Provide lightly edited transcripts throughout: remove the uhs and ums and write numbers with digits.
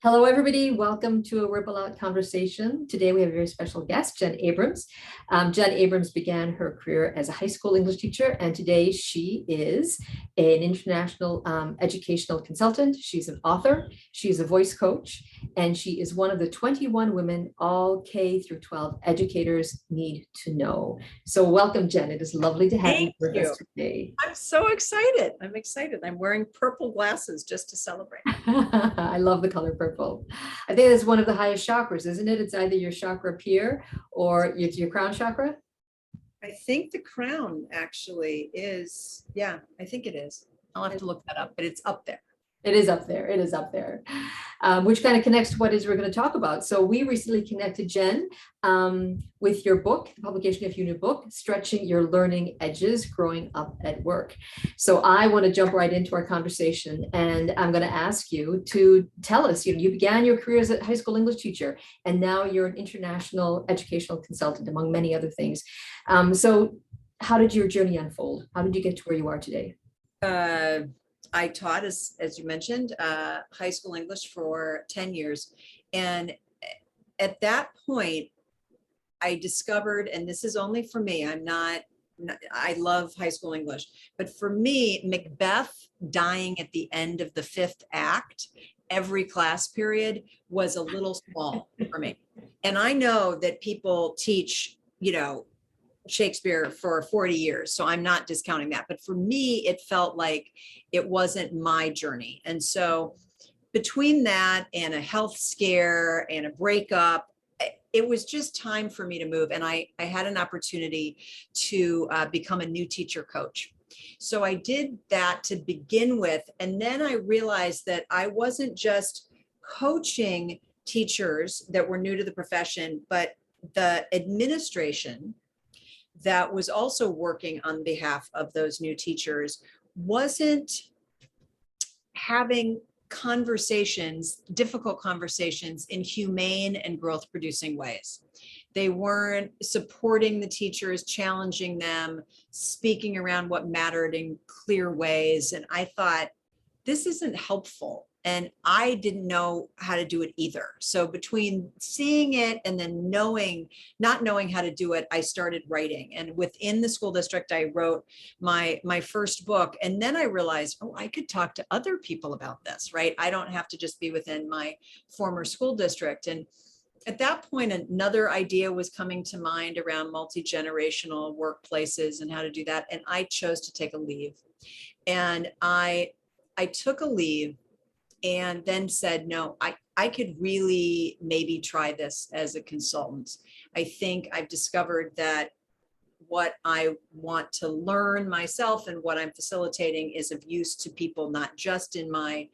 Hello, everybody. Welcome to a Ripple Out conversation. Today, we have a very special guest, Jen Abrams. Jen Abrams began her career as a high school English teacher, and today she is an international educational consultant. She's an author, she's a voice coach, and she is one of the 21 women all K through 12 educators need to know. So welcome, Jen. It is lovely to have you with us today. I'm so excited. I'm excited. I'm wearing purple glasses just to celebrate. I love the color purple. I think it's one of the highest chakras, isn't it? It's either your chakra pier or it's your crown chakra. I think the crown actually is, yeah, I think it is. I'll have to look that up, but it's up there. It is up there. It is up there, which kind of connects to what it is we're going to talk about. So we recently connected, Jen, with your book, the publication of your new book, Stretching Your Learning Edges, Growing Up at Work. So I want to jump right into our conversation, and I'm going to ask you to tell us, you began your career as a high school English teacher, and now you're an international educational consultant, among many other things. So how did your journey unfold? How did you get to where you are today? I taught, as you mentioned, high school English for 10 years. And at that point, I discovered, and this is only for me, I love high school English, but for me, Macbeth dying at the end of the fifth act, every class period was a little small for me. And I know that people teach, Shakespeare for 40 years. So I'm not discounting that. But for me, it felt like it wasn't my journey. And so between that and a health scare and a breakup, it was just time for me to move. And I had an opportunity to become a new teacher coach. So I did that to begin with. And then I realized that I wasn't just coaching teachers that were new to the profession, but the administration that was also working on behalf of those new teachers wasn't having conversations, difficult conversations in humane and growth producing ways. They weren't supporting the teachers, challenging them, speaking around what mattered in clear ways. And I thought, this isn't helpful. And I didn't know how to do it either. So between seeing it and then not knowing how to do it, I started writing. And within the school district, I wrote my first book. And then I realized, I could talk to other people about this, right? I don't have to just be within my former school district. And at that point, another idea was coming to mind around multi-generational workplaces and how to do that. And I chose to take a leave. And I took a leave and then said, no, I could really maybe try this as a consultant. I think I've discovered that what I want to learn myself and what I'm facilitating is of use to people, not just in my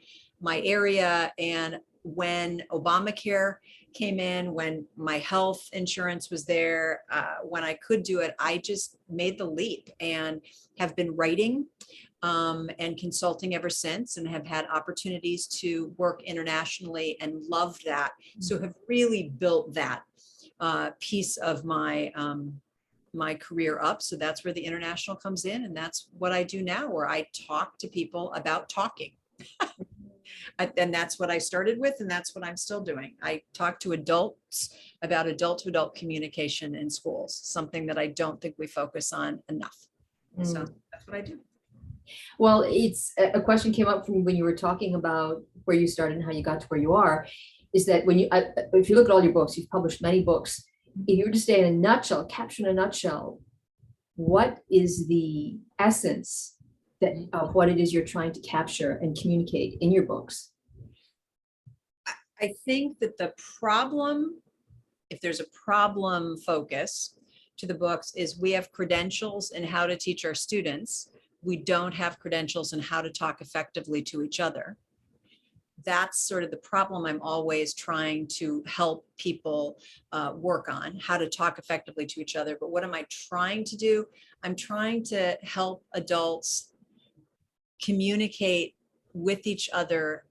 area. And when Obamacare came in, when my health insurance was there, when I could do it, I just made the leap and have been writing and consulting ever since, and have had opportunities to work internationally and loved that. So have really built that piece of my my career up. So that's where the international comes in. And that's what I do now, where I talk to people about talking. And that's what I started with. And that's what I'm still doing. I talk to adults about adult to adult communication in schools, something that I don't think we focus on enough. So that's what I do. Well, it's a question came up from when you were talking about where you started and how you got to where you are, is that when if you look at all your books, you've published many books. If you were to say in a nutshell, capture in a nutshell, what is the essence of what it is you're trying to capture and communicate in your books? I think that the problem, if there's a problem focus to the books, is we have credentials in how to teach our students. We don't have credentials in how to talk effectively to each other. That's sort of the problem I'm always trying to help people work on, how to talk effectively to each other. But what am I trying to do? I'm trying to help adults communicate with each other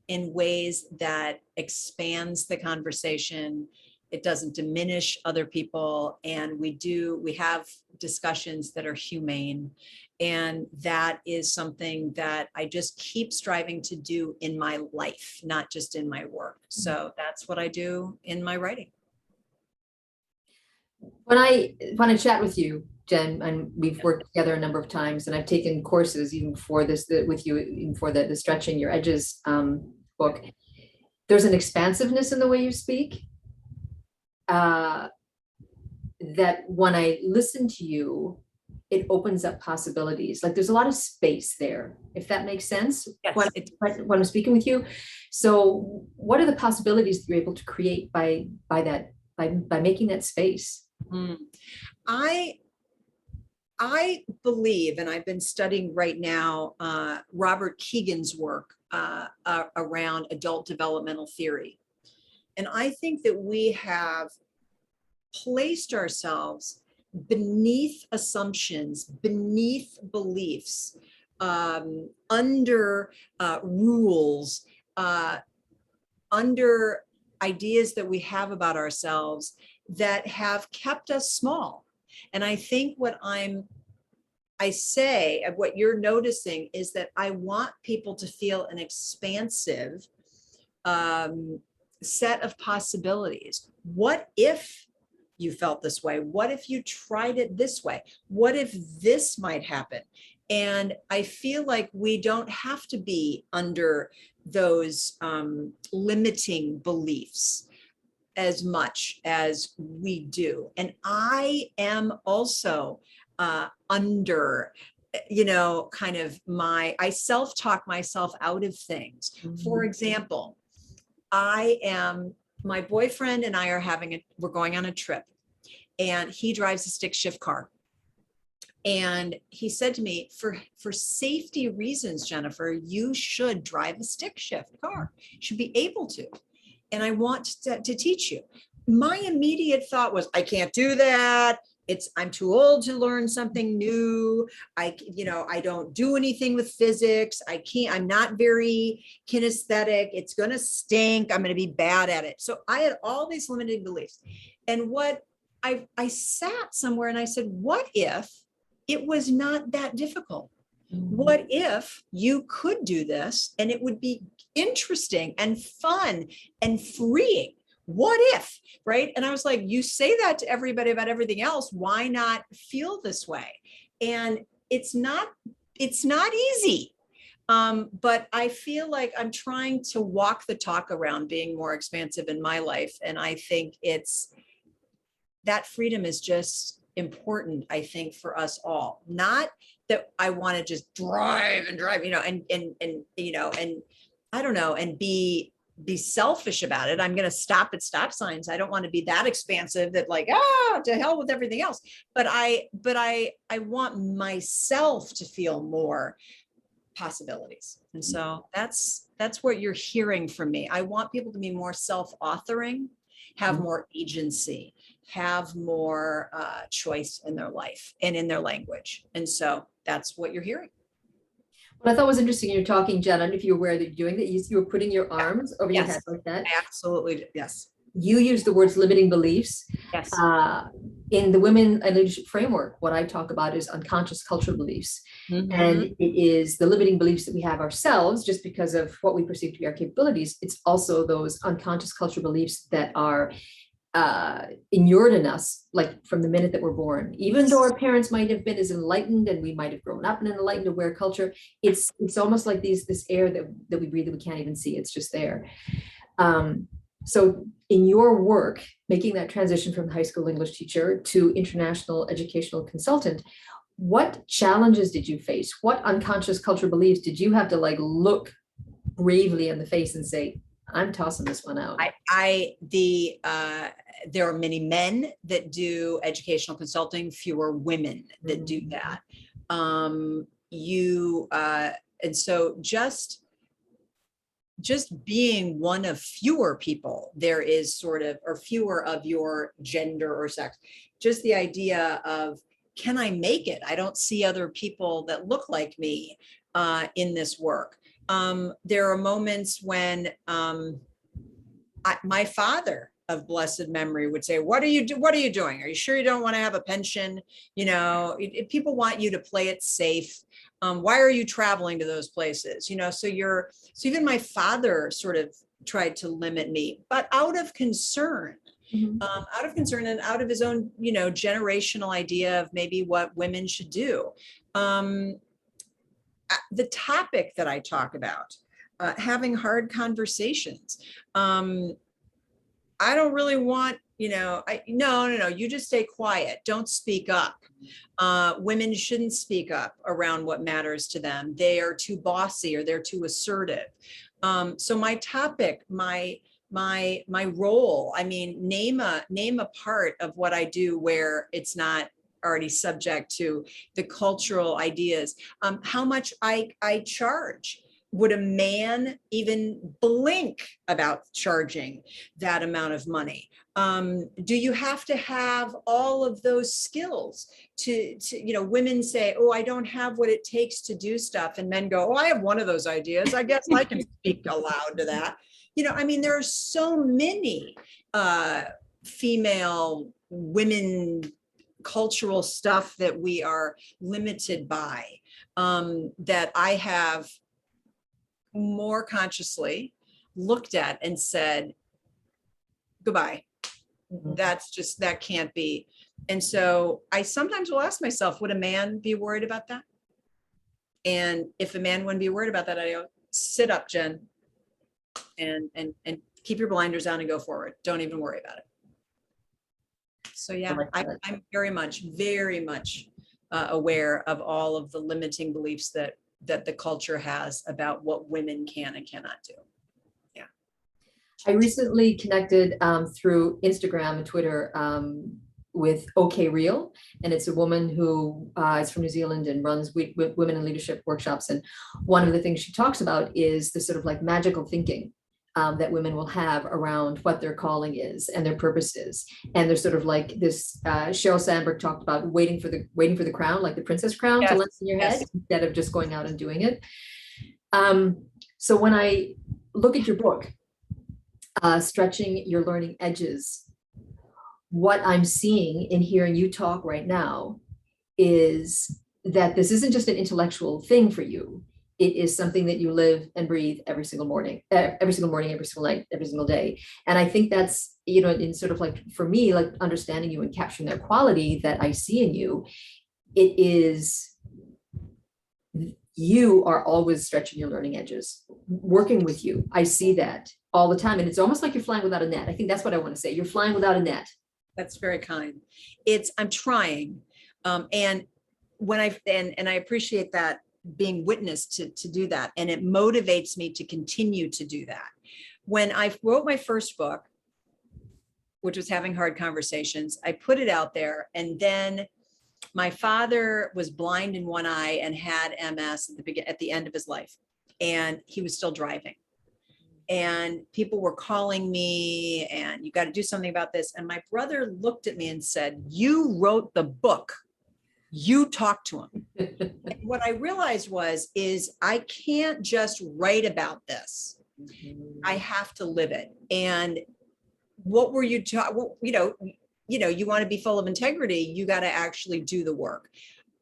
in ways that expands the conversation, It doesn't diminish other people. And we have discussions that are humane. And that is something that I just keep striving to do in my life, not just in my work. So that's what I do in my writing. When I want to chat with you, Jen, and we've worked together a number of times, and I've taken courses even before this with you, even for the Stretching Your Edges book. There's an expansiveness in the way you speak that when I listen to you, it opens up possibilities. Like there's a lot of space there, if that makes sense. Yes, when I'm speaking with you. So what are the possibilities that you're able to create by making that space? I believe, and I've been studying right now, Robert Keegan's work around adult developmental theory. And I think that we have placed ourselves beneath assumptions, beneath beliefs, under rules, under ideas that we have about ourselves that have kept us small. And I think what what you're noticing is that I want people to feel an expansive set of possibilities. What if you felt this way? What if you tried it this way? What if this might happen? And I feel like we don't have to be under those limiting beliefs as much as we do. And I am also under, kind of I self-talk myself out of things. For example, my boyfriend and I we're going on a trip, and he drives a stick shift car. And he said to me, for safety reasons, Jennifer, you should drive a stick shift car. You should be able to. And I want to teach you. My immediate thought was, I can't do that. I'm too old to learn something new. I don't do anything with physics. I'm not very kinesthetic. It's going to stink. I'm going to be bad at it. So I had all these limiting beliefs. And I sat somewhere and I said, what if it was not that difficult? What if you could do this and it would be interesting and fun and freeing? What if, right? And I was like, you say that to everybody about everything else. Why not feel this way? And it's not easy. But I feel like I'm trying to walk the talk around being more expansive in my life. And I think that freedom is just important, I think, for us all. Not that I want to just drive, and I don't know, and be selfish about it. I'm going to stop at stop signs. I don't want to be that expansive that to hell with everything else. But I want myself to feel more possibilities. And so that's what you're hearing from me. I want people to be more self-authoring, have more agency, have more choice in their life and in their language. And so that's what you're hearing. What I thought was interesting, you're talking, Jen, I don't know if you're aware that you're doing that. You were putting your arms over your head like that. Absolutely. Yes. You use the words limiting beliefs. Yes. In the Women and Leadership Framework, what I talk about is unconscious cultural beliefs. And it is the limiting beliefs that we have ourselves just because of what we perceive to be our capabilities. It's also those unconscious cultural beliefs that are inured in us, like from the minute that we're born. Even though our parents might have been as enlightened and we might have grown up in an enlightened, aware culture, it's almost like this air that we breathe that we can't even see. It's just there. So in your work, making that transition from high school English teacher to international educational consultant, what challenges did you face? What unconscious cultural beliefs did you have to look bravely in the face and say, I'm tossing this one out? There are many men that do educational consulting, fewer women that do that. And so just being one of fewer people, there is or fewer of your gender or sex, just the idea of, can I make it? I don't see other people that look like me in this work. There are moments when my father of blessed memory would say, what are you doing? Are you sure you don't want to have a pension? If people want you to play it safe. Why are you traveling to those places? So even my father sort of tried to limit me, but out of concern. And out of his own, generational idea of maybe what women should do. The topic that I talk about, having hard conversations. I don't really want, no, you just stay quiet. Don't speak up. Women shouldn't speak up around what matters to them. They are too bossy or they're too assertive. So my topic, my role, name a part of what I do where it's not already subject to the cultural ideas. How much I charge. Would a man even blink about charging that amount of money? Do you have to have all of those skills to women say, oh, I don't have what it takes to do stuff. And men go, oh, I have one of those ideas. I guess I can speak aloud to that. There are so many female women cultural stuff that we are limited by, that I have more consciously looked at and said, goodbye. That can't be. And so I sometimes will ask myself, would a man be worried about that? And if a man wouldn't be worried about that, I go, sit up, Jen, and keep your blinders on and go forward. Don't even worry about it. So yeah, I'm very much aware of all of the limiting beliefs that the culture has about what women can and cannot do. Yeah. I recently connected through Instagram and Twitter with OK Real, and it's a woman who is from New Zealand and runs women in leadership workshops. And one of the things she talks about is the sort of like magical thinking that women will have around what their calling is and their purpose is. And there's sort of like this, Sheryl Sandberg talked about waiting for the crown, like the princess crown to land in your head instead of just going out and doing it. So when I look at your book, Stretching Your Learning Edges, what I'm seeing in hearing you talk right now is that this isn't just an intellectual thing for you. It is something that you live and breathe every single morning, every single night, every single day. And I think that's, in sort of like, for me, like understanding you and capturing that quality that I see in you, it is, you are always stretching your learning edges, working with you. I see that all the time. And it's almost like you're flying without a net. I think that's what I want to say. You're flying without a net. That's very kind. I'm trying. And when I appreciate that, being witnessed to do that. And it motivates me to continue to do that. When I wrote my first book, which was Having Hard Conversations, I put it out there, and then my father was blind in one eye and had MS at the end of his life, and he was still driving. And people were calling me, and you got to do something about this. And my brother looked at me and said, you wrote the book. You talk to him. And what I realized is I can't just write about this. I have to live it. And what were you taught? You want to be full of integrity. You got to actually do the work.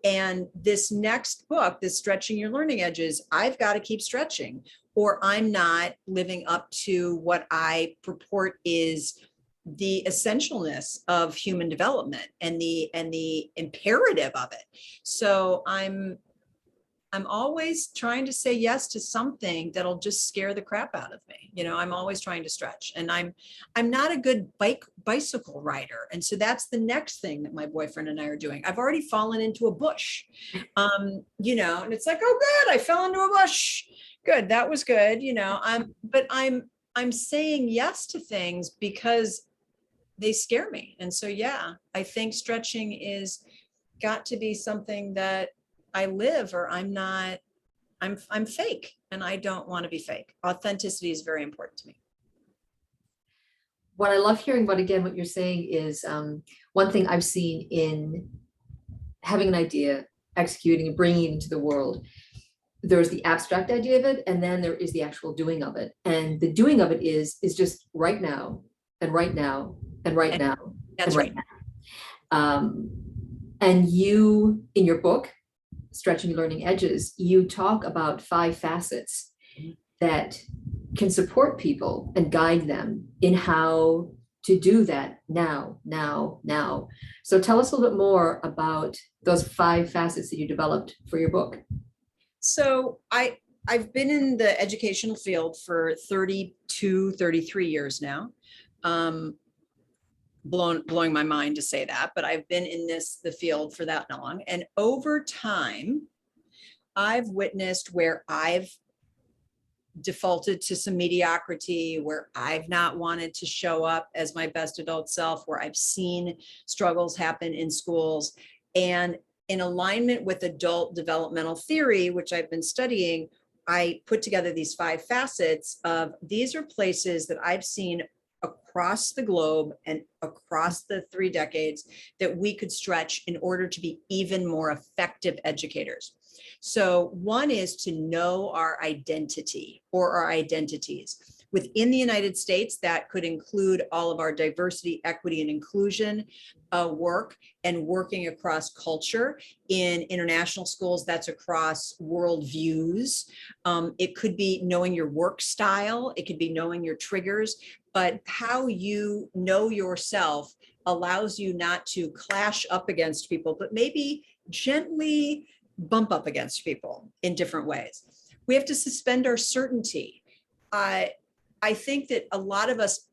And this next book, this Stretching Your Learning Edges, I've got to keep stretching, or I'm not living up to what I purport is the essentialness of human development and the imperative of it. So I'm always trying to say yes to something that'll just scare the crap out of me. I'm always trying to stretch, and I'm not a good bicycle rider. And so that's the next thing that my boyfriend and I are doing. I've already fallen into a bush, and it's like, oh, good, I fell into a bush. Good. That was good. But I'm saying yes to things because they scare me. And so, yeah, I think stretching is got to be something that I live, or I'm fake, and I don't want to be fake. Authenticity is very important to me. What I love hearing about, again, what you're saying is one thing I've seen in having an idea, executing and bringing it into the world. There's the abstract idea of it, and then there is the actual doing of it. And the doing of it is just right now, and right now, and right And now, and that's right right. now. And you, in your book, Stretching Learning Edges, you talk about 5 facets that can support people and guide them in how to do that now, now, now. So tell us a little bit more about those 5 facets that you developed for your book. So I've been in the educational field for 32, 33 years now. Blowing my mind to say that, but I've been in the field for that long. And over time, I've witnessed where I've defaulted to some mediocrity, where I've not wanted to show up as my best adult self, where I've seen struggles happen in schools. And in alignment with adult developmental theory, which I've been studying, I put together these 5 facets of these are places that I've seen across the globe and across the 3 decades that we could stretch in order to be even more effective educators. So one is to know our identity or our identities. Within the United States, that could include all of our diversity, equity, and inclusion work, and working across culture. In international schools, that's across worldviews. It could be knowing your work style. It could be knowing your triggers, but how you know yourself allows you not to clash up against people, but maybe gently bump up against people in different ways. We have to suspend our certainty. I think that a lot of us,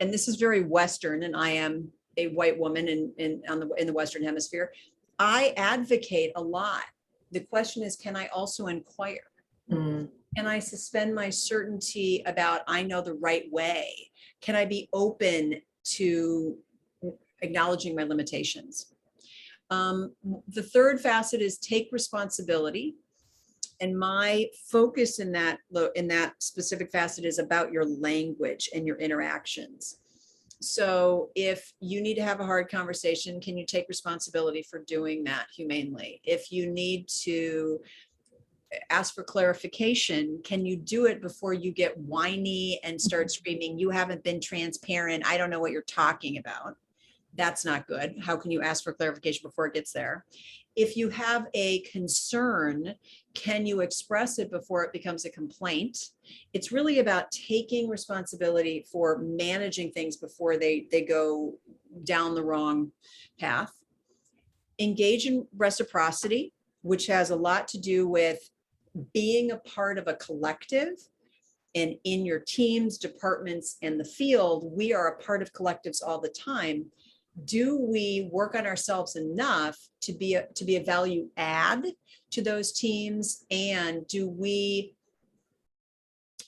and this is very Western, and I am a white woman in the Western Hemisphere, I advocate a lot. The question is, can I also inquire? Can I suspend my certainty about I know the right way? Can I be open to acknowledging my limitations? The third facet is take responsibility. And my focus in that specific facet is about your language and your interactions. So if you need to have a hard conversation, can you take responsibility for doing that humanely? If you need to ask for clarification, can you do it before you get whiny and start screaming, you haven't been transparent, I don't know what you're talking about? That's not good. How can you ask for clarification before it gets there? If you have a concern, can you express it before it becomes a complaint? It's really about taking responsibility for managing things before they go down the wrong path. Engage in reciprocity, which has a lot to do with being a part of a collective. And in your teams, departments, and the field, we are a part of collectives all the time. Do we work on ourselves enough to be a value add to those teams? And do we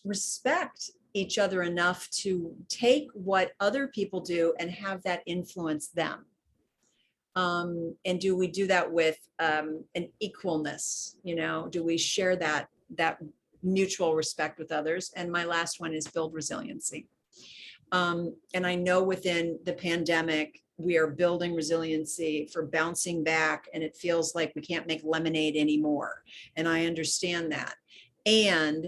respect each other enough to take what other people do and have that influence them? And do we do that with an equalness? Do we share that mutual respect with others? And my last one is build resiliency. And I know within the pandemic, we are building resiliency for bouncing back, and it feels like we can't make lemonade anymore. And I understand that. And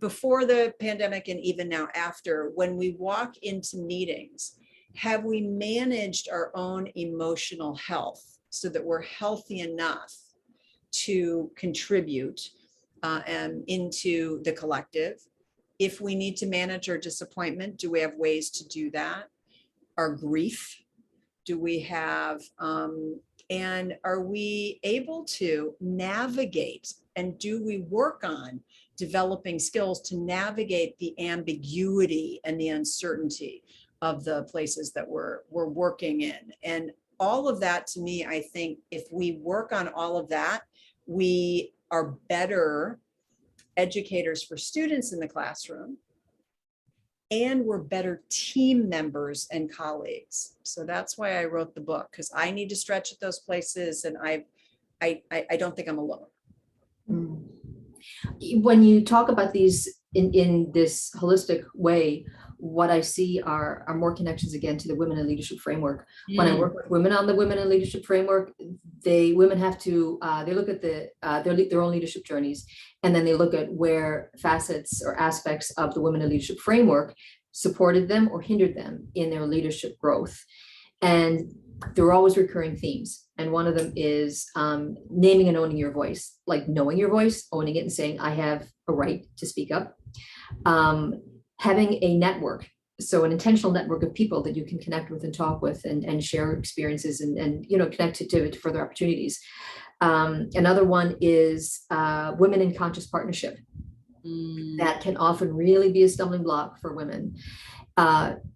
before the pandemic, and even now after, when we walk into meetings, have we managed our own emotional health so that we're healthy enough to contribute into the collective? If we need to manage our disappointment, do we have ways to do that? Our grief, do we have, and are we able to navigate, and do we work on developing skills to navigate the ambiguity and the uncertainty of the places that we're working in? And all of that, to me, I think if we work on all of that, we are better educators for students in the classroom, and we're better team members and colleagues. So that's why I wrote the book, because I need to stretch at those places, and I don't think I'm alone. When you talk about these in this holistic way, what I see are more connections again to the Women in Leadership Framework. When I work with women on the Women in Leadership Framework, women have to, they look at their own leadership journeys, and then they look at where facets or aspects of the Women in Leadership Framework supported them or hindered them in their leadership growth. And there are always recurring themes. And one of them is naming and owning your voice, like knowing your voice, owning it and saying, I have a right to speak up. Having a network, so an intentional network of people that you can connect with and talk with and share experiences and connect to further opportunities. Another one is women in conscious partnership. That can often really be a stumbling block for women.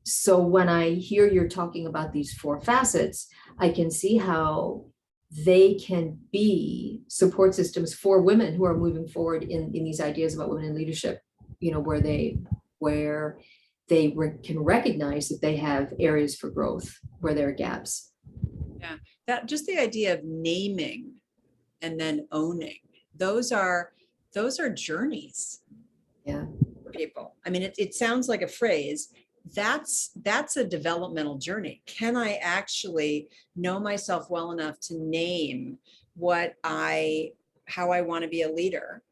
So when I hear you're talking about these 4 facets, I can see how they can be support systems for women who are moving forward in these ideas about women in leadership, where they can recognize that they have areas for growth, where there are gaps. Yeah, that just the idea of naming and then owning, those are journeys. Yeah. For people. I mean, it sounds like a phrase. That's a developmental journey. Can I actually know myself well enough to name how I want to be a leader?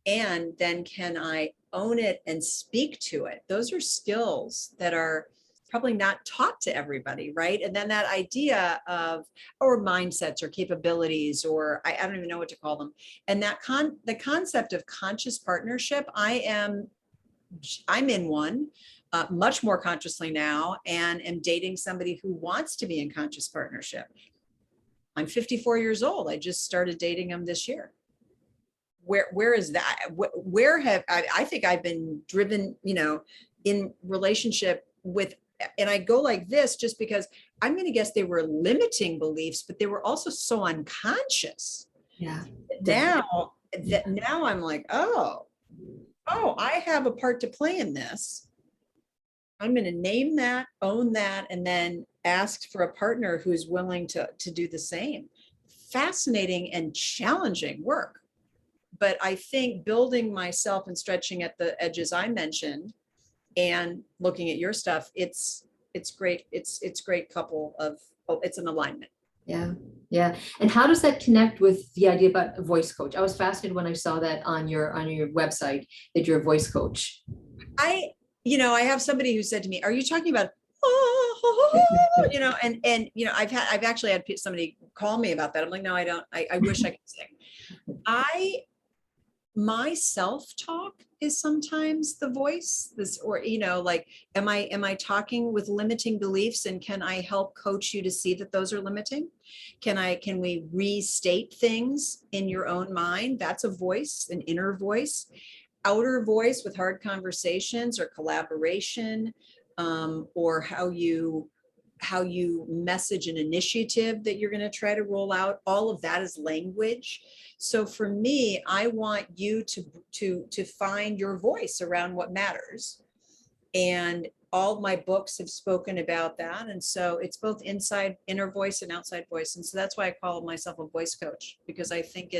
And then can I own it and speak to it? Those are skills that are probably not taught to everybody, right? And then that idea of, or mindsets or capabilities, or I don't even know what to call them. And the concept of conscious partnership, I'm in one much more consciously now, and am dating somebody who wants to be in conscious partnership. I'm 54 years old. I just started dating him this year. Where is that? Where have I think I've been driven, in relationship with, and I go like this just because I'm going to guess they were limiting beliefs, but they were also so unconscious. Yeah. Now I'm like, oh, I have a part to play in this. I'm going to name that, own that, and then ask for a partner who's willing to do the same. Fascinating and challenging work. But I think building myself and stretching at the edges I mentioned and looking at your stuff, it's great. It's great couple of, it's an alignment. Yeah. Yeah. And how does that connect with the idea about a voice coach? I was fascinated when I saw that on your website, that you're a voice coach. I have somebody who said to me, are you talking about, I've actually had somebody call me about that. I'm like, no, I don't. I wish I could sing. My self-talk is sometimes the voice, am I talking with limiting beliefs, and can I help coach you to see that those are limiting? Can we restate things in your own mind? That's a voice, an inner voice. Outer voice with hard conversations or collaboration, or how you message an initiative that you're going to try to roll out. All of that is language. So for me, I want you to find your voice around what matters. And all my books have spoken about that. And so it's both inner voice and outside voice. And so that's why I call myself a voice coach, because I think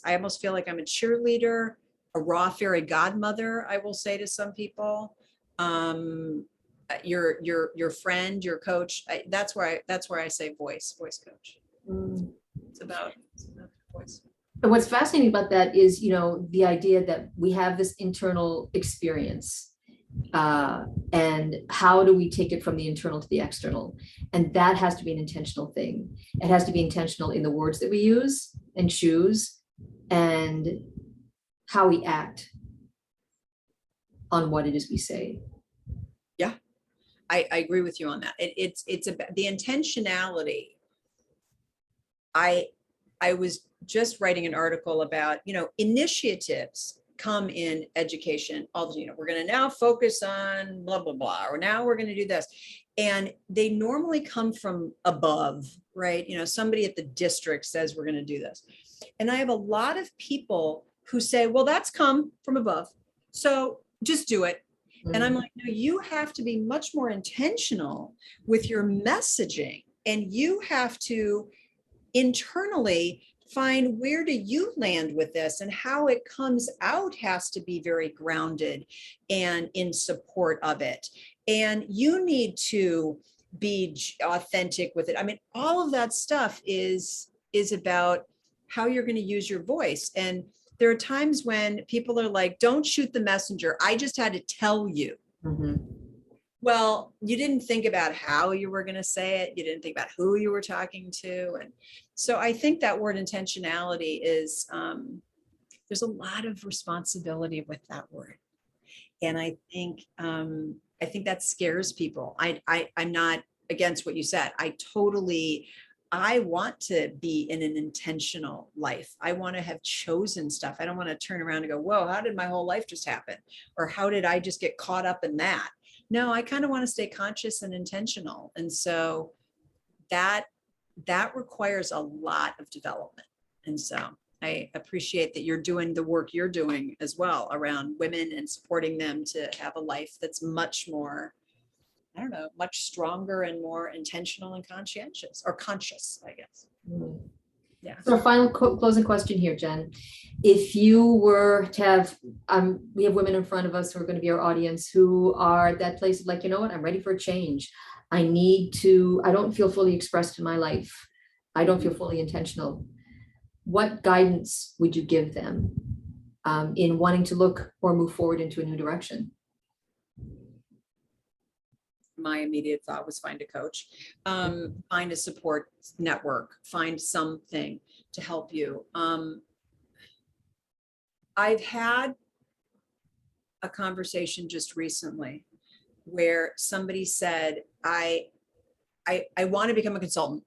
I almost feel like I'm a cheerleader, a raw fairy godmother, I will say to some people. Your friend, your coach. That's where I say voice coach. It's about voice. And what's fascinating about that is, the idea that we have this internal experience, and how do we take it from the internal to the external? And that has to be an intentional thing. It has to be intentional in the words that we use and choose, and how we act on what it is we say. Yeah, I agree with you on that. It's about the intentionality. I was just writing an article about, initiatives come in education. We're going to now focus on blah, blah, blah, or now we're going to do this. And they normally come from above, right? Somebody at the district says we're going to do this. And I have a lot of people who say, well, that's come from above, so just do it. And I'm like, no, you have to be much more intentional with your messaging, and you have to internally find, where do you land with this, and how it comes out has to be very grounded and in support of it. And you need to be authentic with it. I mean, all of that stuff is about how you're going to use your voice. And there are times when people are like, don't shoot the messenger. I just had to tell you. Mhm. Well, you didn't think about how you were going to say it. You didn't think about who you were talking to. And so I think that word intentionality is, there's a lot of responsibility with that word. And I think that scares people. I'm not against what you said. I want to be in an intentional life. I want to have chosen stuff. I don't want to turn around and go, whoa, how did my whole life just happen? Or how did I just get caught up in that? No, I kind of want to stay conscious and intentional. And so that requires a lot of development. And so I appreciate that you're doing the work you're doing as well around women and supporting them to have a life that's much more, I don't know, much stronger and more intentional and conscientious, or conscious, I guess. Mhm. Yeah. So our final closing question here, Jen. If you were to have, we have women in front of us who are going to be our audience who are at that place of like, you know what, I'm ready for a change. I don't feel fully expressed in my life. I don't feel fully intentional. What guidance would you give them in wanting to look or move forward into a new direction? My immediate thought was find a coach, find a support network, find something to help you. I've had a conversation just recently where somebody said, I want to become a consultant.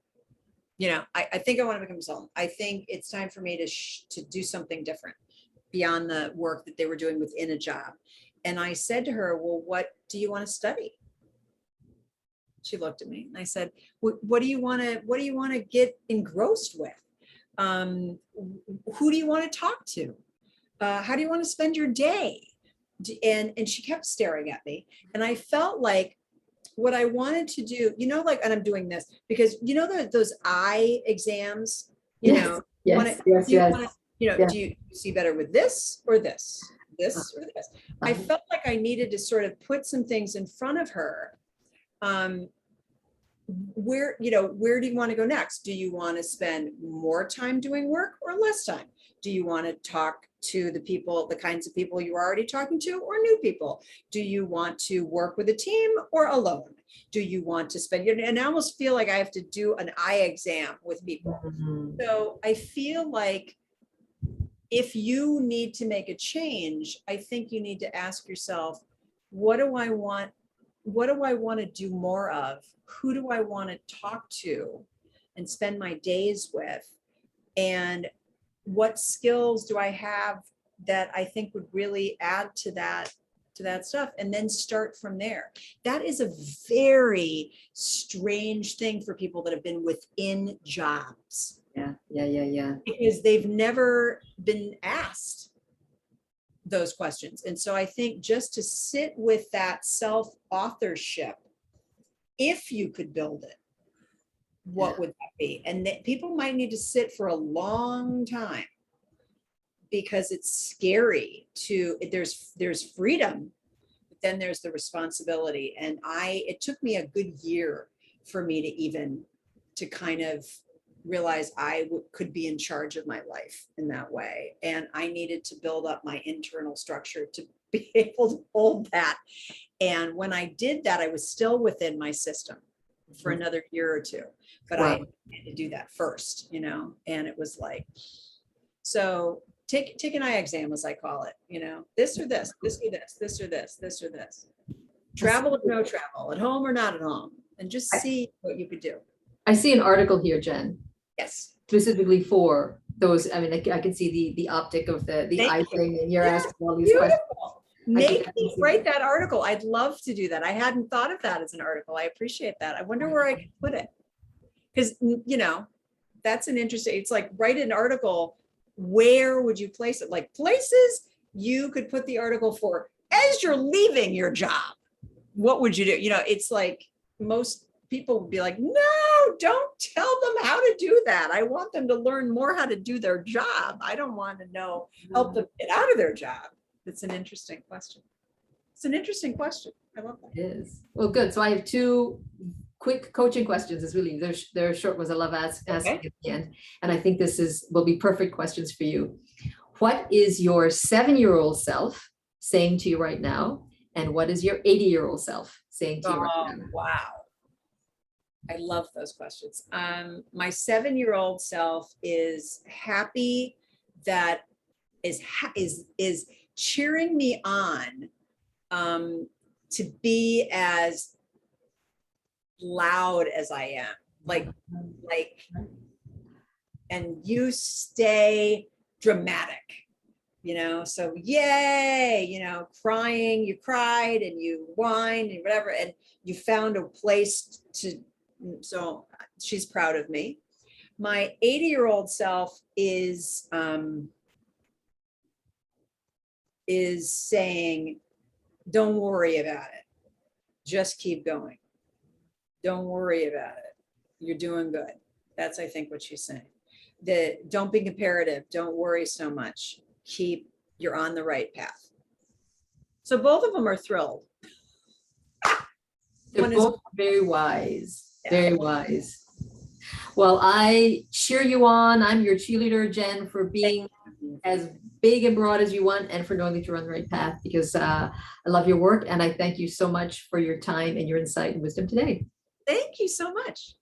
You know, I think I want to become a consultant. I think it's time for me to do something different beyond the work that they were doing within a job. And I said to her, well, what do you want to study? She looked at me and I said, what do you want to get engrossed with? Who do you want to talk to? How do you want to spend your day? And she kept staring at me. And I felt like what I wanted to do, you know, like, and I'm doing this because, you know, those eye exams, you know, Yes. do you see better with this or this or this? I felt like I needed to sort of put some things in front of her. Where do you want to go next? Do you want to spend more time doing work or less time? Do you want to talk to the kinds of people you're already talking to, or new people? Do you want to work with a team or alone? Do you want to spend, and I almost feel like I have to do an eye exam with people. Mhm. So I feel like if you need to make a change, I think you need to ask yourself, what do I want? What do I want to do more of? Who do I want to talk to and spend my days with? And what skills do I have that I think would really add to that stuff? And then start from there. That is a very strange thing for people that have been within jobs. Yeah. Because they've never been asked those questions. And so I think just to sit with that self-authorship, if you could build it, what would that be? And that people might need to sit for a long time because it's scary there's freedom, but then there's the responsibility. And it took me a good year for me to kind of realize I could be in charge of my life in that way. And I needed to build up my internal structure to be able to hold that. And when I did that, I was still within my system for another year or two, but I had to do that first, and it was like, so take an eye exam, as I call it, this or this, this or this, this or this, this or this, travel or no travel, at home or not at home, and just see what you could do. I see an article here, Jen. Yes. Specifically for those. I mean, I can see the optic of the eye thing, and you're asking all these questions. Make me write that article. I'd love to do that. I hadn't thought of that as an article. I appreciate that. I wonder where I could put it. Because, that's an interesting, it's like write an article. Where would you place it? Like places you could put the article for as you're leaving your job. What would you do? It's like most people would be like, no, don't tell them how to do that. I want them to learn more how to do their job. I don't want to help them get out of their job. It's an interesting question. It's an interesting question. I love that. It is. Well, good. So I have two quick coaching questions. It's really, they're short ones. I love asking at the end. And I think will be perfect questions for you. What is your 7-year-old self saying to you right now? And what is your 80-year-old self saying to you right Oh, now? wow. I love those questions. My 7-year-old self is happy that is cheering me on to be as loud as I am. Like, and you stay dramatic, so yay, crying, you cried and you whined and whatever, and you found a place to, so she's proud of me. My 80-year-old self is saying, don't worry about it. Just keep going. Don't worry about it. You're doing good. That's, I think, what she's saying. Don't be comparative. Don't worry so much. You're on the right path. So both of them are thrilled. They're One is both very wise, very wise. Well, I cheer you on. I'm your cheerleader, Jen, for being as big and broad as you want and for knowing that you're on the right path, because I love your work and I thank you so much for your time and your insight and wisdom today. Thank you so much.